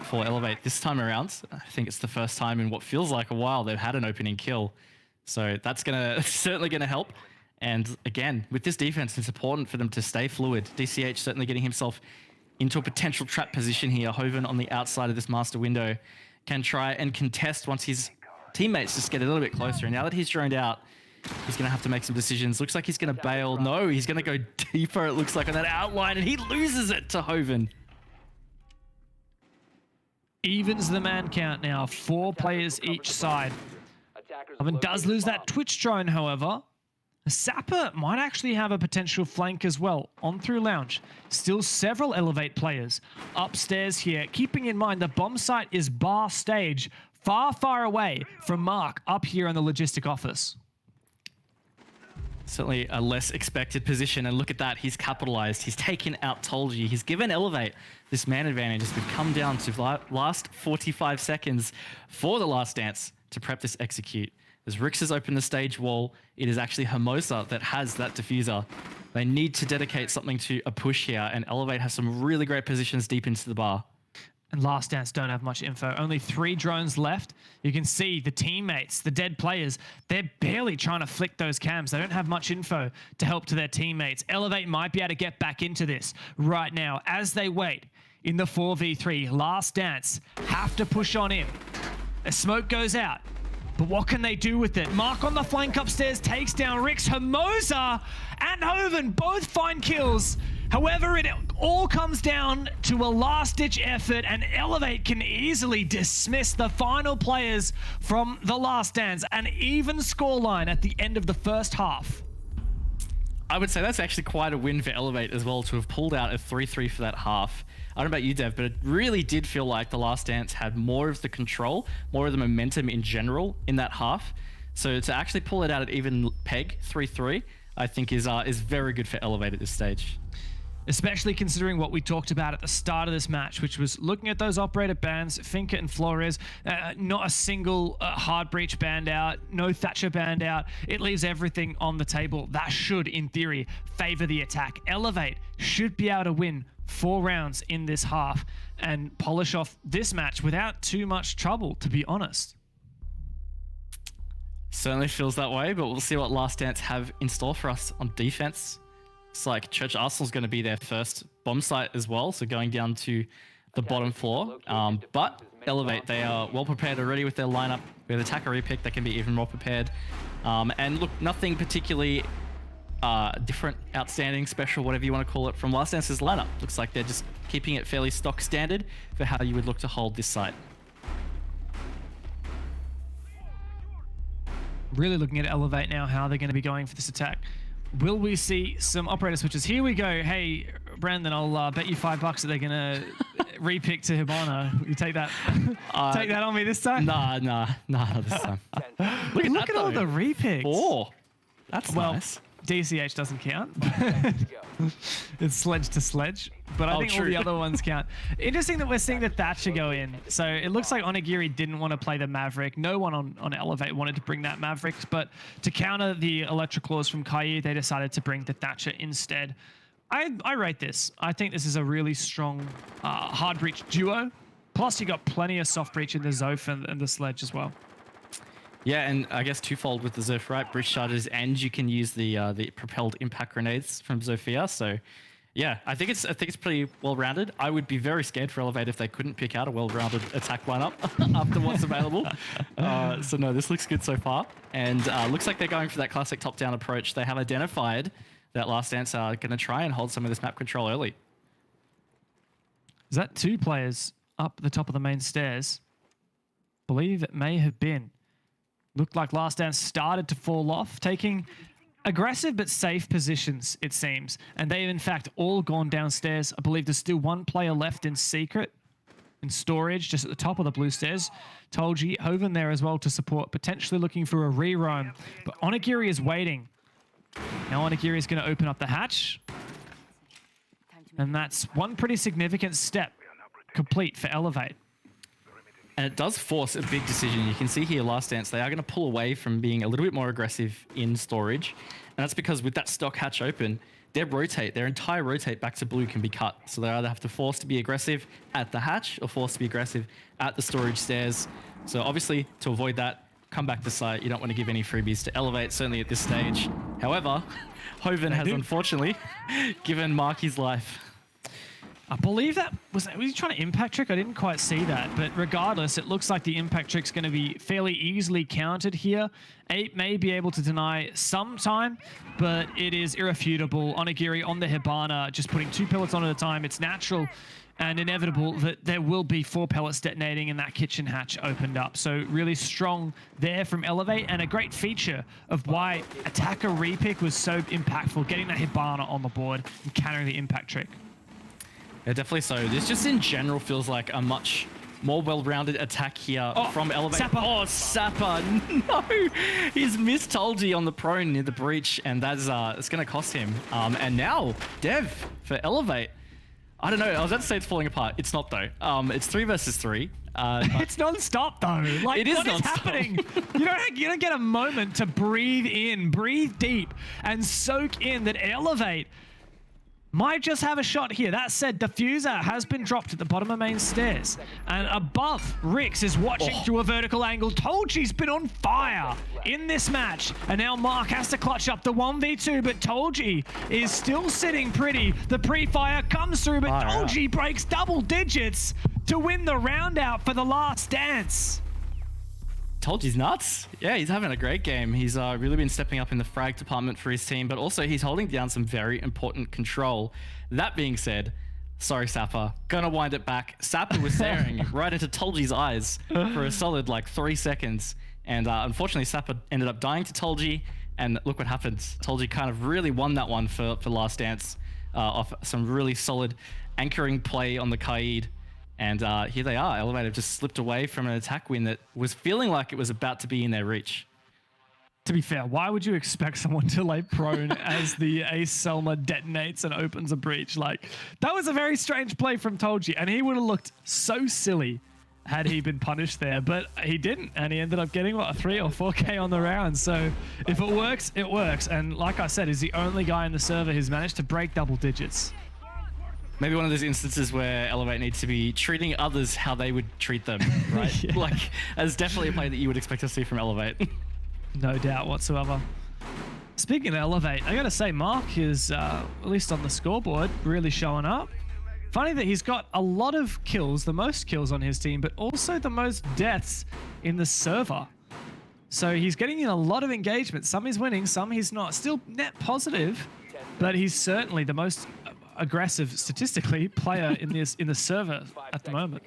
for Elevate this time around. I think it's the first time in what feels like a while they've had an opening kill. So that's certainly gonna help. And again, with this defense, it's important for them to stay fluid. DCH certainly getting himself into a potential trap position here. Hoven on the outside of this master window can try and contest once his teammates just get a little bit closer. And now that he's droned out, he's going to have to make some decisions. Looks like he's going to bail. No, he's going to go deeper, it looks like, on that outline, and he loses it to Hoven. Evens the man count now, 4 players each side. Hoven does lose that Twitch drone, however. Sapper might actually have a potential flank as well on through Lounge. Still several Elevate players upstairs here, keeping in mind the bomb site is bar stage, far, far away from Mark up here in the logistic office. Certainly a less expected position, and look at that, he's capitalized. He's taken out Tolji. He's given Elevate this man advantage as we've come down to last 45 seconds for the Last Dance to prep this execute. As Rix has opened the stage wall, it is actually Hermosa that has that diffuser. They need to dedicate something to a push here, and Elevate has some really great positions deep into the bar. And Last Dance don't have much info. Only 3 drones left. You can see the teammates, the dead players, they're barely trying to flick those cams. They don't have much info to help to their teammates. Elevate might be able to get back into this right now as they wait in the 4v3. Last Dance have to push on in. A smoke goes out. But what can they do with it? Mark on the flank upstairs takes down Rix. Hermosa and Hoven both find kills. However, it all comes down to a last-ditch effort, and Elevate can easily dismiss the final players from the Last Dance. An even scoreline at the end of the first half. I would say that's actually quite a win for Elevate as well, to have pulled out a 3-3 for that half. I don't know about you, Dev, but it really did feel like the Last Dance had more of the control, more of the momentum in general in that half. So to actually pull it out at even peg, 3-3, I think is very good for Elevate at this stage. Especially considering what we talked about at the start of this match, which was looking at those operator bans, Finca and Flores, not a single hard breach banned out, no Thatcher banned out. It leaves everything on the table. That should, in theory, favor the attack. Elevate should be able to win 4 rounds in this half and polish off this match without too much trouble, to be honest. Certainly feels that way, but we'll see what Last Dance have in store for us on defense. It's like Church Arsenal's going to be their first bomb site as well, so going down to the bottom floor. But Elevate, they are well prepared already with their lineup. With attacker repick, they can be even more prepared. And look, nothing particularly different, outstanding, special, whatever you want to call it, from Last Dance's lineup. Looks like they're just keeping it fairly stock standard for how you would look to hold this site. Really looking at Elevate now, how they're going to be going for this attack. Will we see some operator switches? Here we go. Hey, Brandon, I'll bet you $5 that they're gonna repick to Hibana. You take that, take that on me this time. Nah, not this time. Look at all the repicks. 4. That's nice. DCH doesn't count. It's sledge to sledge, but I think all the other ones count. Interesting that we're seeing the Thatcher go in. So it looks like Onigiri didn't want to play the Maverick. No one on Elevate wanted to bring that Maverick, but to counter the Electroclaws from Caillou, they decided to bring the Thatcher instead. I rate this. I think this is a really strong hard breach duo. Plus, you got plenty of soft breach in the Zoph and the Sledge as well. Yeah, and I guess twofold with the Zoph, right? Breach charges, and you can use the propelled impact grenades from Zofia. So, yeah, I think it's pretty well rounded. I would be very scared for Elevate if they couldn't pick out a well-rounded attack lineup after what's available. So no, this looks good so far, and looks like they're going for that classic top-down approach. They have identified that Last Dance are going to try and hold some of this map control early. Is that 2 players up the top of the main stairs? Believe it may have been. Looked like Last Dance started to fall off, taking aggressive but safe positions, it seems. And they've, in fact, all gone downstairs. I believe there's still 1 player left in secret, in storage, just at the top of the blue stairs. Tolji, Hoven there as well to support, potentially looking for a re-roam. But Onigiri is waiting. Now Onigiri is going to open up the hatch. And that's one pretty significant step complete for Elevate. And it does force a big decision. You can see here, Last Dance, they are going to pull away from being a little bit more aggressive in storage. And that's because with that stock hatch open, their entire rotate back to blue can be cut. So they either have to force to be aggressive at the hatch or force to be aggressive at the storage stairs. So obviously, to avoid that, come back to site. You don't want to give any freebies to Elevate, certainly at this stage. However, Hoven has unfortunately given Mark his life. I believe was he trying to impact trick? I didn't quite see that, but regardless, it looks like the impact trick's going to be fairly easily countered here. 8 may be able to deny some time, but it is irrefutable. Onigiri on the Hibana, just putting 2 pellets on at a time. It's natural and inevitable that there will be 4 pellets detonating and that kitchen hatch opened up. So really strong there from Elevate, and a great feature of why attacker repick was so impactful, getting that Hibana on the board and countering the impact trick. Yeah, definitely so. This just in general feels like a much more well-rounded attack here from Elevate. Sapper. Oh, Sapper. No! He's missed Tolji on the prone near the breach, and that's it's going to cost him. And now, Dev for Elevate. I don't know. I was about to say it's falling apart. It's not, though. It's 3 versus 3. It's non-stop, though. Like, it is what is happening? You don't get a moment to breathe in, breathe deep, and soak in that Elevate might just have a shot here. That said, Diffuser has been dropped at the bottom of main stairs. And above, Rix is watching through a vertical angle. Tolji's been on fire in this match. And now Mark has to clutch up the 1v2, but Tolji is still sitting pretty. The pre-fire comes through, but Tolji breaks double digits to win the round out for the Last Dance. Tolji's nuts. Yeah, he's having a great game. He's really been stepping up in the frag department for his team, but also he's holding down some very important control. That being said, sorry, Sapper, gonna wind it back. Sapper was staring right into Tolji's eyes for a solid 3 seconds, and unfortunately Sapper ended up dying to Tolji, and look what happens. Tolji kind of really won that one for Last Dance off some really solid anchoring play on the Kaid. And here they are. Elevate have just slipped away from an attack win that was feeling like it was about to be in their reach. To be fair, why would you expect someone to lay prone as the Ace Selma detonates and opens a breach? Like, that was a very strange play from Tolji, and he would have looked so silly had he been punished there, but he didn't, and he ended up getting, what, a 3 or 4K on the round. So if it works, it works. And like I said, he's the only guy in the server who's managed to break double digits. Maybe one of those instances where Elevate needs to be treating others how they would treat them, right? Yeah. Like, as definitely a play that you would expect to see from Elevate. No doubt whatsoever. Speaking of Elevate, I gotta say, Mark is, at least on the scoreboard, really showing up. Funny that he's got a lot of kills, the most kills on his team, but also the most deaths in the server. So he's getting in a lot of engagement. Some he's winning, some he's not. Still net positive, but he's certainly the most aggressive statistically player in the server at the moment.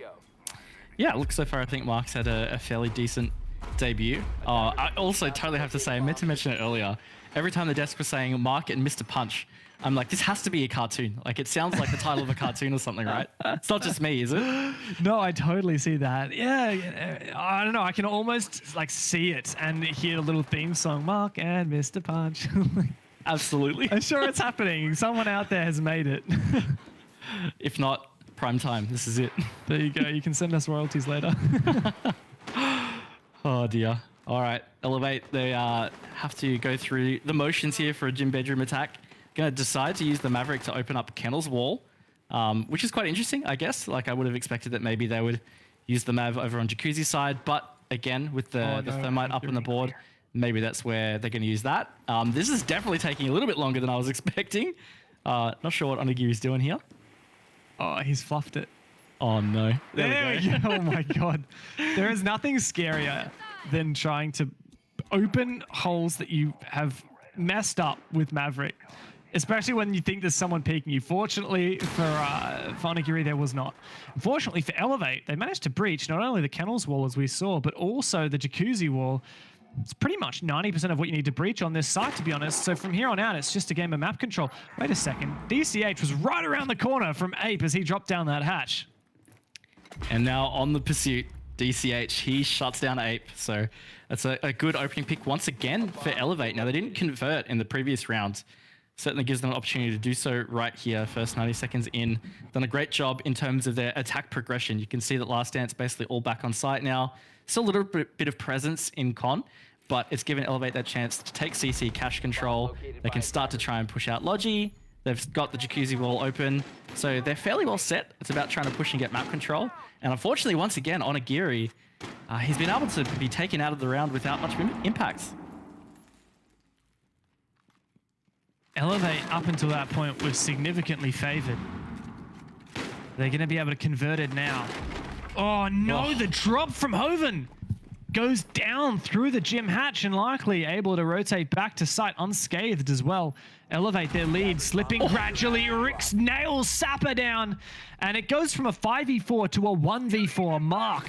Yeah, look, so far I think Mark's had a fairly decent debut. I also totally have to say, I meant to mention it earlier, every time the desk was saying Mark and Mr. Punch, I'm like, this has to be a cartoon. Like, it sounds like the title of a cartoon or something, right? It's not just me, is it? No, I totally see that. Yeah, I don't know. I can almost like see it and hear a little theme song, Mark and Mr. Punch. Absolutely. I'm sure it's happening. Someone out there has made it. If not, prime time. This is it. There you go. You can send us royalties later. Oh dear. All right, Elevate. They have to go through the motions here for a gym bedroom attack. Going to decide to use the Maverick to open up Kennel's wall, which is quite interesting, I guess. Like, I would have expected that maybe they would use the Mav over on Jacuzzi's side, but again, with the Thermite up on the board, maybe that's where they're going to use that. This is definitely taking a little bit longer than I was expecting. Not sure what Onigiri's doing here. Oh, he's fluffed it. Oh no. There we go. Oh my God. There is nothing scarier than trying to open holes that you have messed up with Maverick, especially when you think there's someone peeking you. Fortunately for Onigiri, there was not. Unfortunately for Elevate, they managed to breach not only the Kennels wall as we saw, but also the Jacuzzi wall. It's pretty much 90% of what you need to breach on this site, to be honest. So from here on out, it's just a game of map control. Wait a second. DCH was right around the corner from Ape as he dropped down that hatch. And now on the pursuit, DCH, he shuts down Ape. So that's a good opening pick once again for Elevate. Now, they didn't convert in the previous round. Certainly gives them an opportunity to do so right here. First 90 seconds in. Done a great job in terms of their attack progression. You can see that Last Dance basically all back on site now. Still a little bit of presence in Con, but it's given Elevate that chance to take CC cash control. They can start to try and push out Logi. They've got the Jacuzzi wall open. So they're fairly well set. It's about trying to push and get map control. And unfortunately, once again, Onigiri, he's been able to be taken out of the round without much impact. Elevate, up until that point, was significantly favored. They're going to be able to convert it now. Oh, no, the drop from Hoven goes down through the gym hatch and likely able to rotate back to site unscathed as well. Elevate their lead, slipping gradually. Rix nails Sapper down, and it goes from a 5v4 to a 1v4. Mark,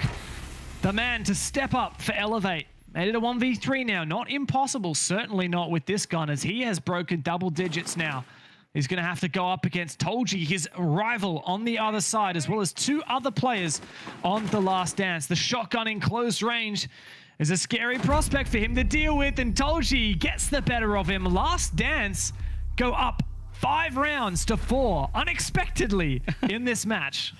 the man to step up for Elevate. Made it a 1v3 now. Not impossible, certainly not with this gun, as he has broken double digits now. He's going to have to go up against Tolji, his rival on the other side, as well as two other players on the Last Dance. The shotgun in close range is a scary prospect for him to deal with, and Tolji gets the better of him. Last Dance go up 5 rounds to 4 unexpectedly in this match.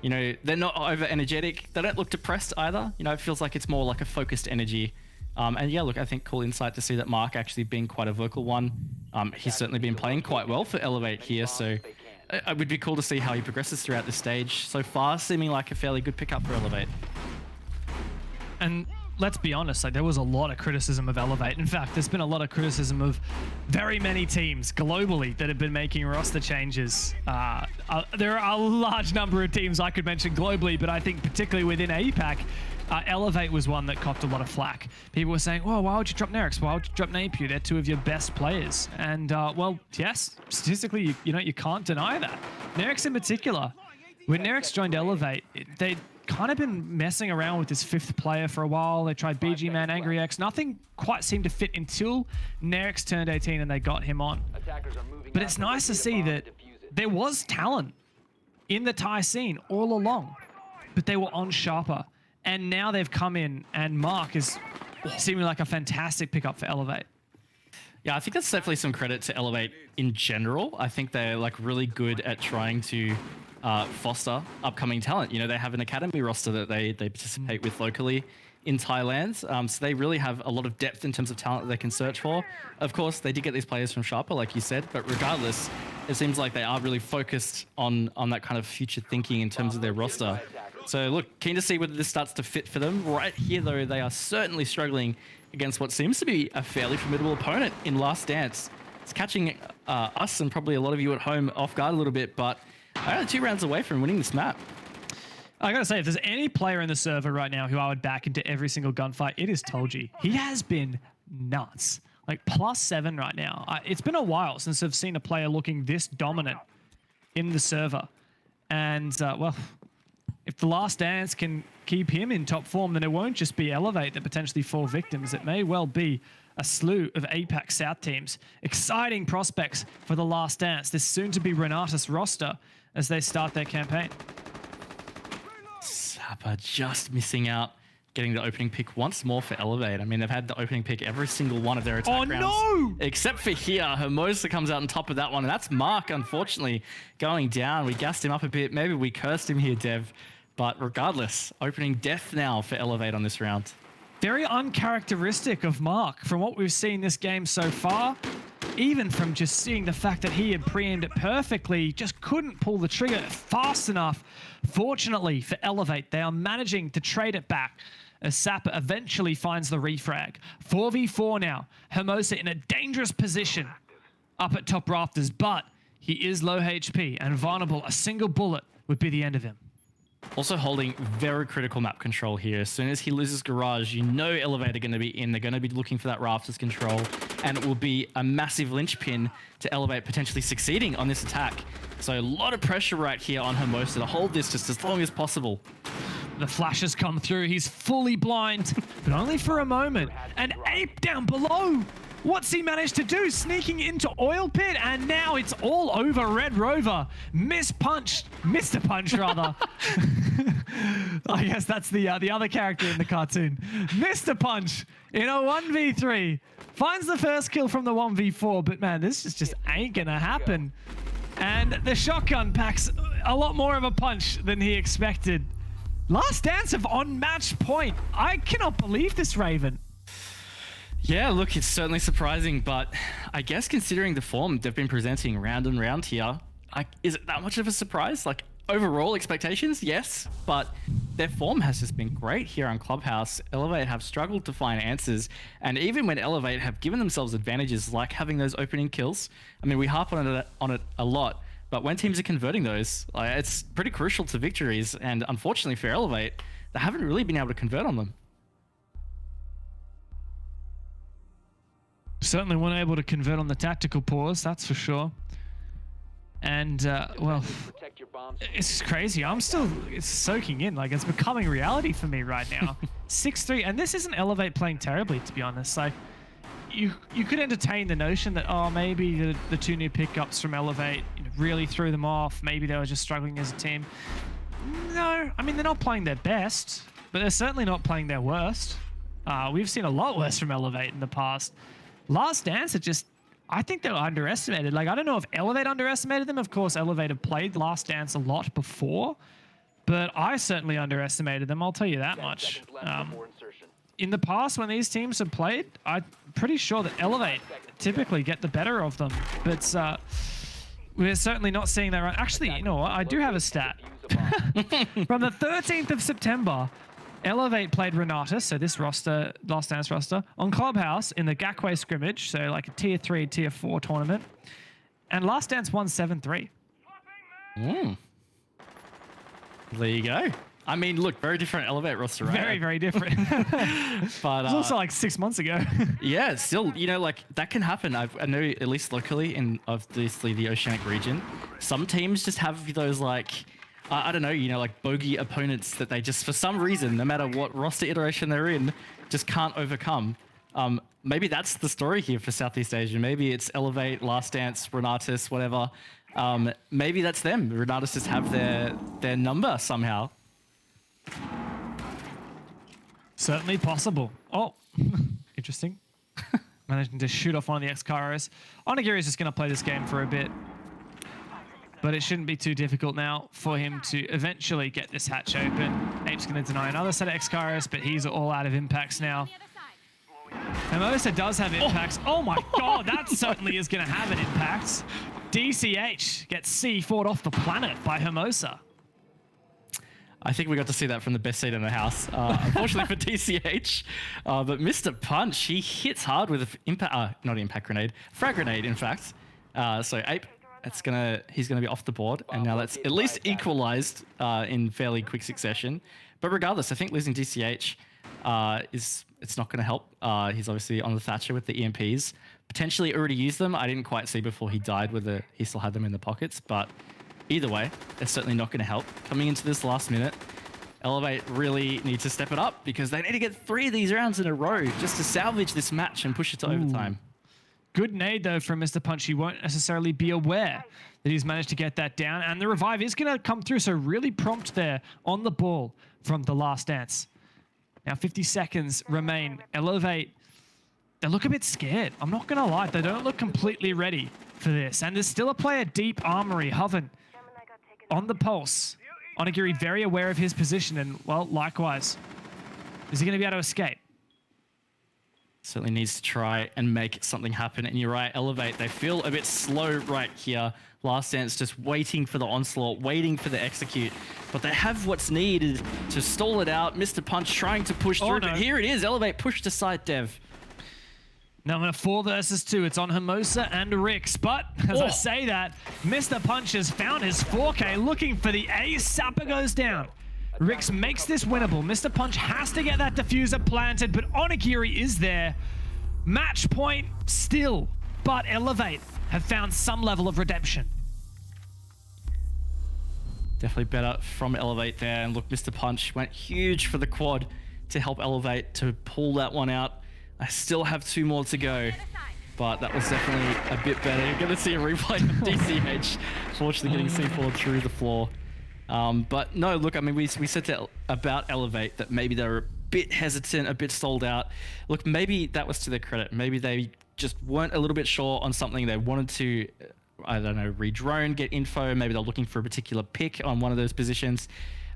You know, they're not over energetic. They don't look depressed either. You know, it feels like it's more like a focused energy. And yeah, look, I think cool insight to see that Mark actually being quite a vocal one. He's certainly been playing quite well for Elevate here, so it would be cool to see how he progresses throughout this stage. So far, seeming like a fairly good pickup for Elevate. And let's be honest, like, there was a lot of criticism of Elevate. In fact, there's been a lot of criticism of very many teams globally that have been making roster changes. There are a large number of teams I could mention globally, but I think particularly within APAC, Elevate was one that copped a lot of flack. People were saying, well, why would you drop Nerix? Why would you drop Napier? They're two of your best players. And, well, yes, statistically, you can't deny that. Nerix in particular, when Nerix joined Elevate, they'd kind of been messing around with this 5th player for a while. They tried BG Man, Angry X. Nothing quite seemed to fit until Nerix turned 18 and they got him on. But it's nice to see that there was talent in the Thai scene all along, but they were on Sharper. And now they've come in, and Mark is seeming like a fantastic pickup for Elevate. Yeah, I think that's definitely some credit to Elevate in general. I think they're like really good at trying to foster upcoming talent. You know, they have an academy roster that they participate with locally in Thailand. So they really have a lot of depth in terms of talent that they can search for. Of course, they did get these players from Sharper, like you said, but regardless, it seems like they are really focused on that kind of future thinking in terms of their roster. So look, keen to see whether this starts to fit for them. Right here, though, they are certainly struggling against what seems to be a fairly formidable opponent in Last Dance. It's catching us and probably a lot of you at home off guard a little bit, but I'm only 2 rounds away from winning this map. I gotta say, if there's any player in the server right now who I would back into every single gunfight, it is Tolji. He has been nuts. Like +7 right now. It's been a while since I've seen a player looking this dominant in the server. And, well, if the Last Dance can keep him in top form, then it won't just be Elevate that potentially fall victims. It may well be a slew of APAC South teams. Exciting prospects for the Last Dance, this soon-to-be Renatus roster as they start their campaign. Sapa just missing out, getting the opening pick once more for Elevate. I mean, they've had the opening pick every single one of their attack rounds. No! Except for here, Hermosa comes out on top of that one, and that's Mark, unfortunately, going down. We gassed him up a bit. Maybe we cursed him here, Dev. But regardless, opening death now for Elevate on this round. Very uncharacteristic of Mark from what we've seen this game so far. Even from just seeing the fact that he had pre-aimed it perfectly, just couldn't pull the trigger fast enough. Fortunately for Elevate, they are managing to trade it back as Sapa eventually finds the refrag. 4v4 now. Hermosa in a dangerous position up at top rafters, but he is low HP and vulnerable. A single bullet would be the end of him. Also holding very critical map control here. As soon as he loses Garage, you know Elevate are going to be in. They're going to be looking for that Rafters control, and it will be a massive linchpin to Elevate potentially succeeding on this attack. So a lot of pressure right here on Hermosa to hold this just as long as possible. The flashes come through. He's fully blind, but only for a moment. And Ape down below. What's he managed to do? Sneaking into Oil Pit, and now it's all over Red Rover. Mr. Punch, rather. I guess that's the other character in the cartoon. Mr. Punch in a 1v3 finds the first kill from the 1v4, but man, this just ain't gonna happen. And the shotgun packs a lot more of a punch than he expected. Last Dance of on match point. I cannot believe this, Raven. Yeah, look, it's certainly surprising, but I guess considering the form they've been presenting round and round here, is it that much of a surprise? Like, overall expectations, yes, but their form has just been great here on Clubhouse. Elevate have struggled to find answers, and even when Elevate have given themselves advantages like having those opening kills, I mean, we harp on it a lot, but when teams are converting those, it's pretty crucial to victories, and unfortunately for Elevate, they haven't really been able to convert on them. Certainly weren't able to convert on the tactical pause, that's for sure. And, well, it's crazy. It's soaking in. Like, it's becoming reality for me right now. 6-3, and this isn't Elevate playing terribly, to be honest. Like, you could entertain the notion that, oh, maybe the two new pickups from Elevate really threw them off. Maybe they were just struggling as a team. No, I mean, they're not playing their best, but they're certainly not playing their worst. We've seen a lot worse from Elevate in the past. Last Dance, I think they were underestimated. Like, I don't know if Elevate underestimated them. Of course, Elevate have played Last Dance a lot before, but I certainly underestimated them. I'll tell you that much. In the past, when these teams have played, I'm pretty sure that Elevate typically get the better of them, but we're certainly not seeing that right. Actually, you know what? I do have a stat. From the 13th of September, Elevate played Renatus, so this roster, Last Dance roster, on Clubhouse in the Gakwe scrimmage, so like a tier 3, tier 4 tournament. And Last Dance won 7-3. There you go. I mean, look, very different Elevate roster, right? Very, very different. But it was also like 6 months ago. Yeah, still, like, that can happen. I know, at least locally in obviously the Oceanic region, some teams just have those, like, I don't know, like bogey opponents that they just, for some reason, no matter what roster iteration they're in, just can't overcome. Maybe that's the story here for Southeast Asia. Maybe it's Elevate, Last Dance, Renatus, whatever. Maybe that's them. Renatus just have their number somehow. Certainly possible. Oh, interesting. Managing to shoot off one of the X-Kairos. Onigiri is just going to play this game for a bit. But it shouldn't be too difficult now for him to eventually get this hatch open. Ape's going to deny another set of X-Kairos, but he's all out of impacts now. Hermosa does have impacts. Oh my god, that certainly is going to have an impact. DCH gets C4'd off the planet by Hermosa. I think we got to see that from the best seat in the house. Unfortunately for DCH. But Mr. Punch, he hits hard with not impact grenade, frag grenade, in fact. So Ape, he's gonna be off the board, and now that's at least equalized in fairly quick succession. But regardless, I think losing DCH it's not gonna help. He's obviously on the Thatcher with the EMPs. Potentially already used them. I didn't quite see before he died whether he still had them in the pockets, but either way, it's certainly not gonna help. Coming into this last minute, Elevate really need to step it up because they need to get 3 of these rounds in a row just to salvage this match and push it to overtime. Good nade, though, from Mr. Punch. He won't necessarily be aware that he's managed to get that down. And the revive is going to come through, so really prompt there on the ball from The Last Dance. Now 50 seconds remain. Elevate, they look a bit scared. I'm not going to lie. They don't look completely ready for this. And there's still a player deep armory, Hoven, on the pulse. Onigiri very aware of his position, and, well, likewise. Is he going to be able to escape? Certainly needs to try and make something happen. And you're right, Elevate, they feel a bit slow right here. Last Dance just waiting for the onslaught, waiting for the execute. But they have what's needed to stall it out. Mr. Punch trying to push through, but here it is. Elevate pushed aside Dev. Now I'm going to 4 versus 2. It's on Hermosa and Rix. But as I say that, Mr. Punch has found his 4K looking for the ace. Sapper goes down. Rix makes this winnable. Mr. Punch has to get that diffuser planted, but Onigiri is there. Match point still, but Elevate have found some level of redemption. Definitely better from Elevate there. And look, Mr. Punch went huge for the quad to help Elevate to pull that one out. I still have 2 more to go, but that was definitely a bit better. You're going to see a replay of DCH, fortunately getting C4 through the floor. But no, look, I mean, we said about Elevate that maybe they were a bit hesitant, a bit stalled out. Look, maybe that was to their credit. Maybe they just weren't a little bit sure on something. They wanted to, I don't know, re-drone, get info. Maybe they're looking for a particular pick on one of those positions.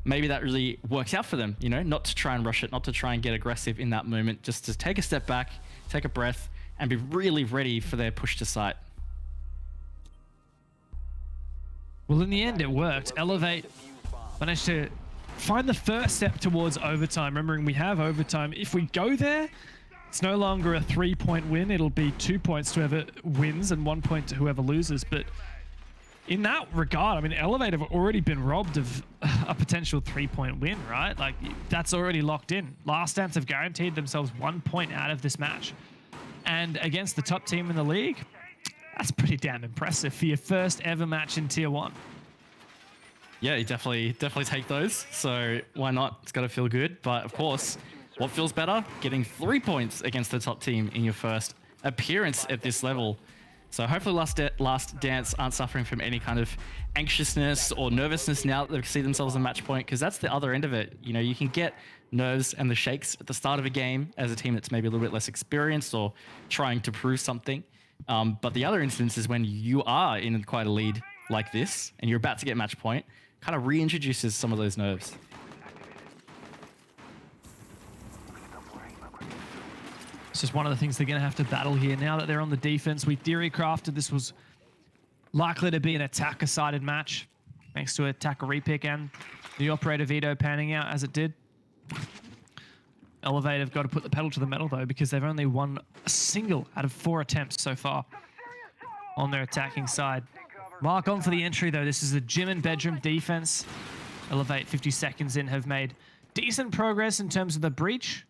Maybe that really works out for them, you know, not to try and rush it, not to try and get aggressive in that moment, just to take a step back, take a breath, and be really ready for their push to site. Well, in the end, it worked. Elevate managed to find the first step towards overtime. Remembering we have overtime. If we go there, it's no longer a 3-point win. It'll be 2 points to whoever wins and 1 point to whoever loses. But in that regard, I mean, Elevate have already been robbed of a potential 3-point win, right? Like, that's already locked in. Last Dance have guaranteed themselves 1 point out of this match. And against the top team in the league, that's pretty damn impressive for your first ever match in Tier 1. Yeah, you definitely take those. So why not? It's got to feel good. But of course, what feels better? Getting 3 points against the top team in your first appearance at this level. So hopefully Last Dance aren't suffering from any kind of anxiousness or nervousness now that they see themselves on match point, because that's the other end of it. You know, you can get nerves and the shakes at the start of a game as a team that's maybe a little bit less experienced or trying to prove something. But the other instance is when you are in quite a lead like this and you're about to get match point, kind of reintroduces some of those nerves. It's just one of the things they're going to have to battle here now that they're on the defense. We theory crafted this was likely to be an attacker-sided match, thanks to attacker repick and the operator veto panning out as it did. Elevate have got to put the pedal to the metal, though, because they've only won a single out of 4 attempts so far on their attacking side. Mark on for the entry, though. This is a gym and bedroom defense. Elevate 50 seconds in have made decent progress in terms of the breach.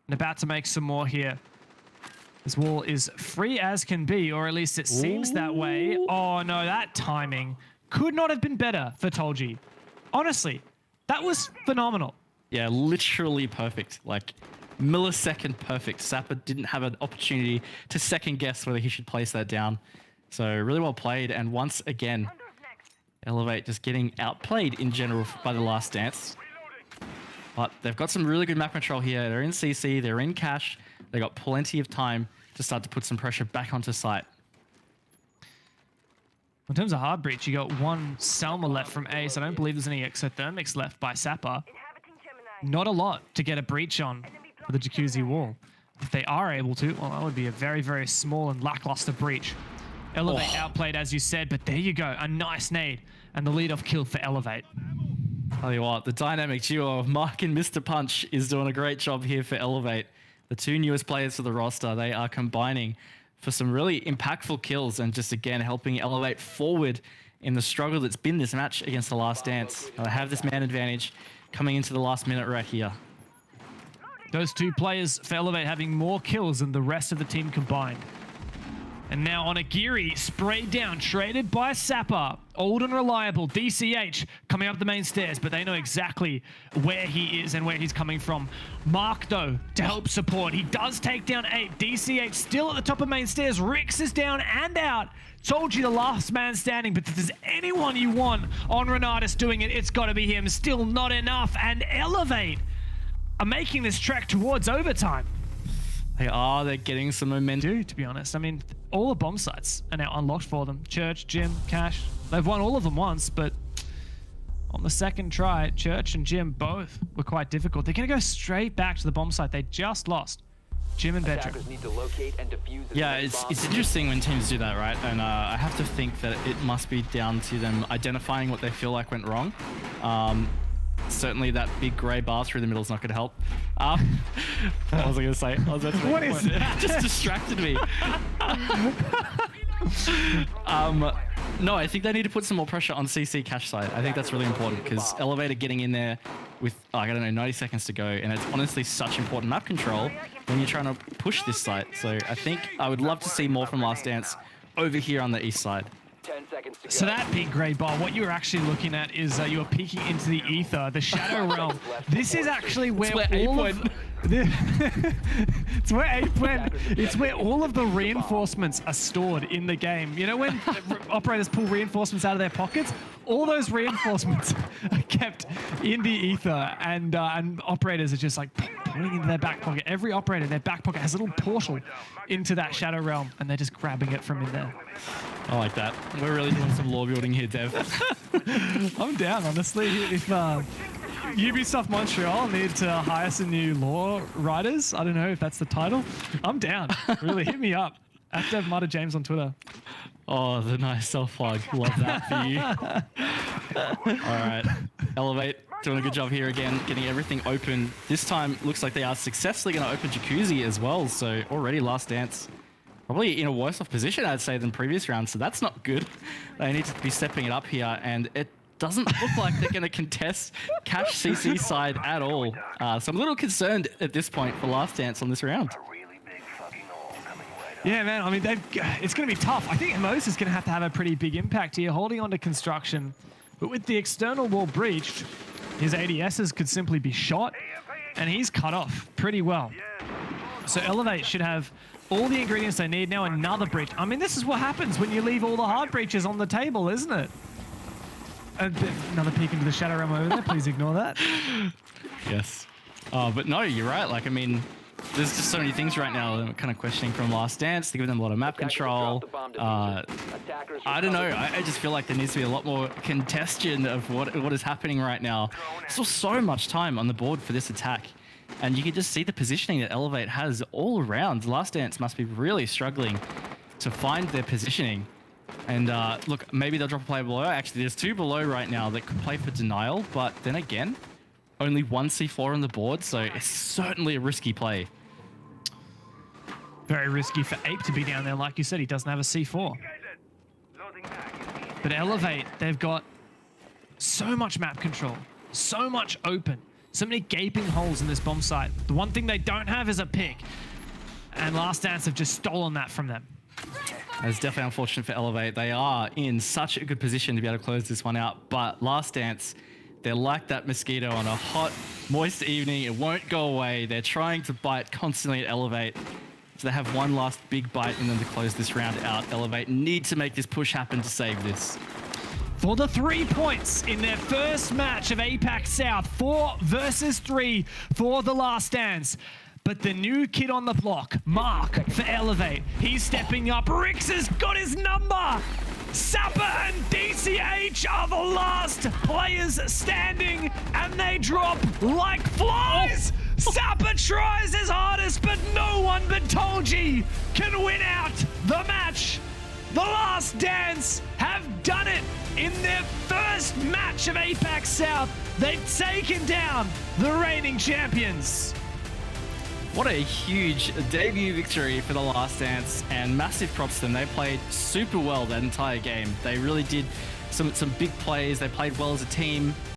And about to make some more here. This wall is free as can be, or at least it seems that way. Oh, no, that timing could not have been better for Tolji. Honestly, that was phenomenal. Yeah, literally perfect. Like, millisecond perfect. Sapper didn't have an opportunity to second guess whether he should place that down. So really well played. And once again, Elevate just getting outplayed in general by the Last Dance. But they've got some really good map control here. They're in CC, they're in cash. They got plenty of time to start to put some pressure back onto site. In terms of hard breach, you got 1 Selma left from Ace. I don't believe there's any exothermics left by Sapper. Not a lot to get a breach on for the Jacuzzi wall. If they are able to, well, that would be a very, very small and lackluster breach. Elevate outplayed, as you said, but there you go. A nice nade and the lead-off kill for Elevate. Tell you what, the dynamic duo of Mark and Mr. Punch is doing a great job here for Elevate. The 2 newest players to the roster, they are combining for some really impactful kills and just, again, helping Elevate forward in the struggle that's been this match against the Last Dance. They have this man advantage coming into the last minute right here. Those 2 players for Elevate having more kills than the rest of the team combined. And now on a Geary, sprayed down, traded by Sapper. Old and reliable, DCH coming up the main stairs, but they know exactly where he is and where he's coming from. Mark, though, to help support. He does take down 8. DCH still at the top of main stairs. Rix is down and out. Told you the last man standing, but if there's anyone you want on Renatus doing it, it's got to be him. Still not enough, and Elevate are making this trek towards overtime. They're getting some momentum. To be honest, I mean, all the bomb sites are now unlocked for them. Church, Jim, Cash, they've won all of them once, but on the second try, Church and Jim both were quite difficult. They're going to go straight back to the bomb site they just lost. Jim and Bedroom. Yeah, it's interesting when teams do that, right? And I have to think that it must be down to them identifying what they feel like went wrong. Certainly that big grey bar through the middle is not going to help. What was I going to say? What is that? Just distracted me. No, I think they need to put some more pressure on CC Cash side. I think that's really important because Elevator getting in there with, I don't know, 90 seconds to go. And it's honestly such important map control when you're trying to push this site. So I think I would love to see more from Last Dance over here on the east side. So that big grey bar, what you're actually looking at is you are peeking into the ether, the Shadow Realm. This is actually where all of it's where all of the reinforcements are stored in the game. You know when operators pull reinforcements out of their pockets? All those reinforcements are kept in the ether, and operators are just like pulling into their back pocket. Every operator in their back pocket has a little portal into that Shadow Realm, and they're just grabbing it from in there. I like that. We're really doing some lore building here, Dev. I'm down, honestly. If Ubisoft Montreal need to hire some new lore writers, I don't know if that's the title, I'm down. Really, hit me up. @DevMartaJames on Twitter. Oh, the nice self-plug. Love that for you. All right. Elevate, doing a good job here again, getting everything open. This time, looks like they are successfully going to open Jacuzzi as well. So already Last Dance, probably in a worse off position, I'd say, than previous rounds. So that's not good. They need to be stepping it up here. And it doesn't look like they're going to contest Cash CC side at all. So I'm a little concerned at this point for Last Dance on this round. Yeah, man. I mean, it's going to be tough. I think Amos is going to have a pretty big impact here, holding on to construction. But with the external wall breached, his ADSs could simply be shot, and he's cut off pretty well. So Elevate should have all the ingredients they need. Now another breach. I mean, this is what happens when you leave all the hard breaches on the table, isn't it? Another peek into the Shadow Realm over there. Please ignore that. Yes. But no, you're right. Like, I mean, there's just so many things right now that I'm kind of questioning from Last Dance. They give them a lot of map control. I don't know. I just feel like there needs to be a lot more congestion of what is happening right now. There's still so much time on the board for this attack. And you can just see the positioning that Elevate has all around. Last Dance must be really struggling to find their positioning. And look, maybe they'll drop a player below. Actually, there's 2 below right now that could play for denial. But then again, only 1 C4 on the board, so it's certainly a risky play. Very risky for Ape to be down there. Like you said, he doesn't have a C4. But Elevate, they've got so much map control, so much open, so many gaping holes in this bomb site. The one thing they don't have is a pick. And Last Dance have just stolen that from them. It's definitely unfortunate for Elevate. They are in such a good position to be able to close this one out. But Last Dance, they're like that mosquito on a hot, moist evening. It won't go away. They're trying to bite constantly at Elevate. So they have one last big bite in them to close this round out. Elevate need to make this push happen to save this. For the 3 points in their first match of APAC South, 4 versus 3 for the Last Dance. But the new kid on the block, Mark for Elevate, he's stepping up. Rix has got his number. Sapper and DCH are the last players standing, and they drop like flies. Sapper tries his hardest, but no one but Tolji can win out the match. The Last Dance have done it in their first match of APAC South. They've taken down the reigning champions. What a huge debut victory for the Last Dance, and massive props to them. They played super well that entire game. They really did some big plays. They played well as a team.